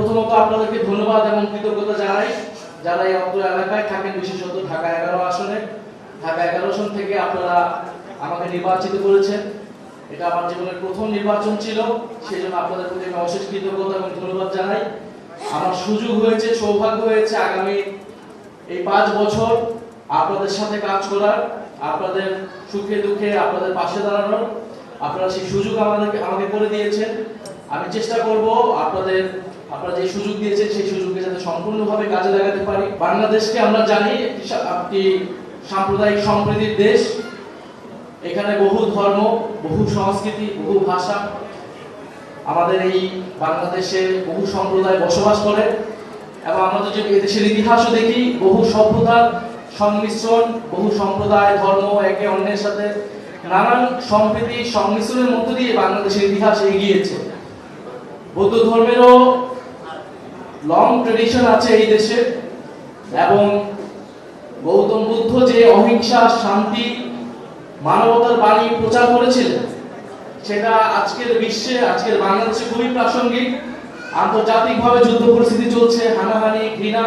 প্রথমত আপনাদেরকে ধন্যবাদ এবং কৃতজ্ঞতা জানাই যারা এই অত্র এলাকায় থাকেন, বিশেষত ঢাকা 11 আসনে। ঢাকা 11 আসন থেকে আপনারা আমাকে নির্বাচিত করেছেন। এটা আমার জীবনের প্রথম নির্বাচন ছিল, সেই জন্য আপনাদের প্রতি আমি অশেষ কৃতজ্ঞতা এবং ধন্যবাদ জানাই। আমার সুযোগ হয়েছে, সৌভাগ্য হয়েছে আগামী এই 5 বছর আপনাদের সাথে কাজ করার, আপনাদের সুখে দুঃখে আপনাদের পাশে দাঁড়ানোর। আপনারা সেই সুযোগ আমাকে করে দিয়েছেন। আমি চেষ্টা করব আপনারা যে সুযোগ দিয়েছেন সেই সুযোগকে যাতে সম্পূর্ণভাবে কাজে লাগাতে পারি। বাংলাদেশকে আমরা জানি একটি সাম্প্রদায়িক সম্প্রীতির দেশ। এখানে বহু ধর্ম, বহু সংস্কৃতি, বহু ভাষা, আমাদের এই বাংলাদেশে বহু সম্প্রদায় বসবাস করে। এবং আমরা যদি এদেশের ইতিহাসও দেখি, বহু সভ্যতার সংমিশ্রণ, বহু সম্প্রদায়, ধর্ম একে অন্যের সাথে নানান সম্প্রীতি সংমিশ্রণের মধ্য দিয়ে বাংলাদেশের ইতিহাস এগিয়েছে। বৌদ্ধ ধর্মেরও লং ট্রেডিশন আছে এই দেশে, এবং গৌতম বুদ্ধ যে অহিংসা, শান্তি, মানবতার বাণী প্রচার করেছিলেন, সেটা আজকের বিশ্বে, আজকের বাংলাদেশে খুবই প্রাসঙ্গিক। আন্তর্জাতিকভাবে যুদ্ধ পরিস্থিতি চলছে, হানাহানি, ঘৃণা,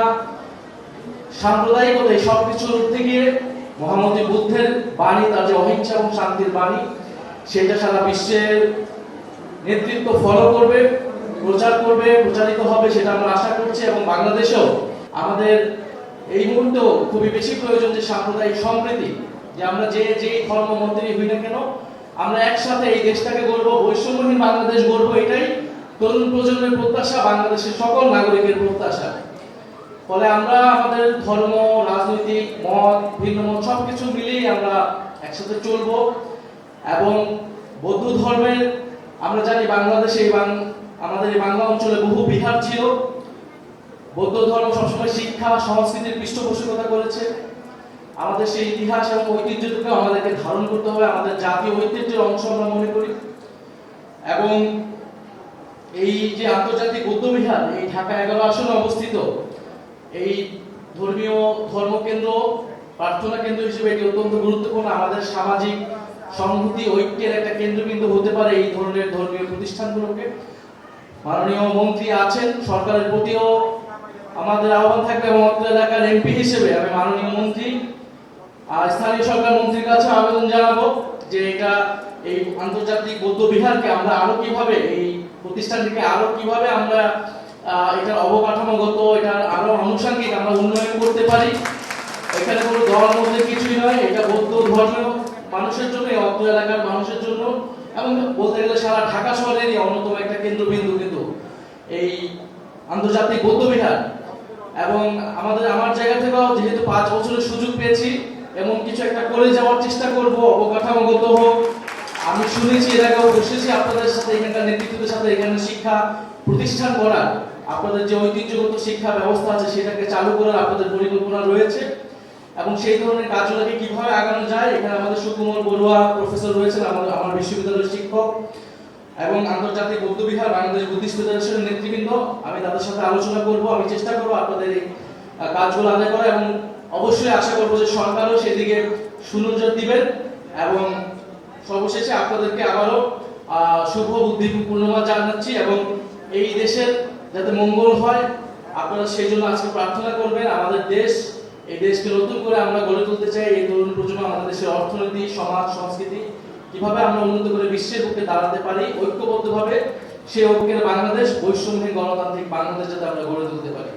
সাম্প্রদায়িকতা, এই সবকিছু থেকে মহামতি বুদ্ধের বাণী, তার যে অহিংসা এবং শান্তির বাণী, সেটা সারা বিশ্বের নেতৃত্ব ফলো করবে, প্রচার করবে, প্রচারিত হবে, সেটা আমরা আশা করছি। এবং বাংলাদেশেও আমাদের এই মুহূর্তে খুবই বেশি প্রয়োজন যে সাম্প্রদায়িক সম্প্রীতি, যে আমরা যে ধর্ম মন্দিরই হই না কেন, আমরা একসাথে এই দেশটাকে গড়ব, বৈষম্যহীন বাংলাদেশ গড়ব। এটাই তরুণ প্রজন্মের প্রত্যাশা, বাংলাদেশের সকল নাগরিকের প্রত্যাশা। ফলে আমরা আমাদের ধর্ম, রাজনৈতিক মত, ভিন্ন মত সবকিছু মিলিয়ে আমরা একসাথে চলবো। এবং বৌদ্ধ ধর্মের, আমরা জানি বাংলাদেশে আমাদের এই বাংলা অঞ্চলে বহু বিহার ছিল। বৌদ্ধ ধর্ম সবসময় শিক্ষা, সংস্কৃতির পৃষ্ঠপোষকতা করেছে। আমাদের সেই ইতিহাস এবং ঐতিহ্যটাকে আমাদেরকে ধারণ করতে হবে, আমাদের জাতীয় ঐতিহ্যের অংশ আমরা মনে করি। এবং এই যে আন্তর্জাতিক বৌদ্ধ বিহার, এই ঢাকা 11 আসনে অবস্থিত, এই ধর্মীয় ধর্মকেন্দ্র, প্রার্থনা কেন্দ্র হিসেবে এটি অত্যন্ত গুরুত্বপূর্ণ। আমাদের সামাজিক সংহতি, ঐক্যের একটা কেন্দ্রবিন্দু হতে পারে এই ধরনের ধর্মীয় প্রতিষ্ঠানগুলোকে। মাননীয় মন্ত্রী আছেন, সরকারের প্রতিও আমাদের আহ্বান থাকবে, এবং অত্র এলাকার এমপি হিসেবে আমি মাননীয় মন্ত্রী আর স্থানীয় সরকার মন্ত্রীর কাছে আবেদন জানাবো যে এই আন্তর্জাতিক বৌদ্ধ বিহারকে আমরা আরো কিভাবে, এই প্রতিষ্ঠানটিকে আরো কিভাবে আমরা এটার অবকাঠামোগত, এটার আরো আনুষঙ্গিক আমরা উন্নয়ন করতে পারি। এখানে কোনো দলের মধ্যে কিছুই নয়, এটা বৌদ্ধ ধর্মীয় মানুষের জন্য, এই অত্র এলাকার মানুষের জন্য, এবং বলতে গেলে সারা ঢাকা শহরেরই অন্যতম একটা কেন্দ্রবিন্দু কিন্তু এই আন্তর্জাতিক বৌদ্ধ বিহার। এবং আমার জায়গা থেকেও যেহেতু 5 বছরের সুযোগ পেয়েছি, এমন কিছু একটা করে যাওয়ার চেষ্টা করব, অবকাঠামোগত হোক। আমি শুনেছি, এর আগেও বসেছি আপনাদের সাথে, এখানকার নেতৃত্বের সাথে, এখানে শিক্ষা প্রতিষ্ঠান করার, আপনাদের যে ঐতিহ্যগত শিক্ষা ব্যবস্থা আছে সেটাকে চালু করার আপনাদের পরিকল্পনা রয়েছে। এবং সেই ধরনের কাজগুলোকে কিভাবে আগানো যায়, এখানে আমাদের সুকুমার বড়ুয়া প্রফেসর রয়েছেন, আমার বিশ্ববিদ্যালয়ের শিক্ষক, এবং আন্তর্জাতিক বৌদ্ধ বিহার বাংলাদেশ বুদ্ধিস্ট ফেডারেশনের নেতৃবৃন্দ, আমি তাদের সাথে আলোচনা করব। আমি চেষ্টা করব আপনাদের এই কাজগুলো আদায় করা, এবং অবশ্যই আশা করব যে সরকারও সেদিকে সুনজর দিবেন। এবং সর্বশেষে আপনাদেরকে আবারও শুভ বুদ্ধি পূর্ণিমা জানাচ্ছি, এবং এই দেশের যাতে মঙ্গল হয় আপনারা সেই জন্য আজকে প্রার্থনা করবেন। আমাদের দেশ, এই দেশকে নতুন করে আমরা গড়ে তুলতে চাই। এই তরুণ প্রজন্ম আমাদের দেশের অর্থনীতি, সমাজ, সংস্কৃতি কিভাবে আমরা উন্নত করে বিশ্বের বুকে দাঁড়াতে পারি ঐক্যবদ্ধভাবে, সেই ঐক্যের বাংলাদেশ, বৈষম্যহীন গণতান্ত্রিক বাংলাদেশ যাতে আমরা গড়ে তুলতে পারি।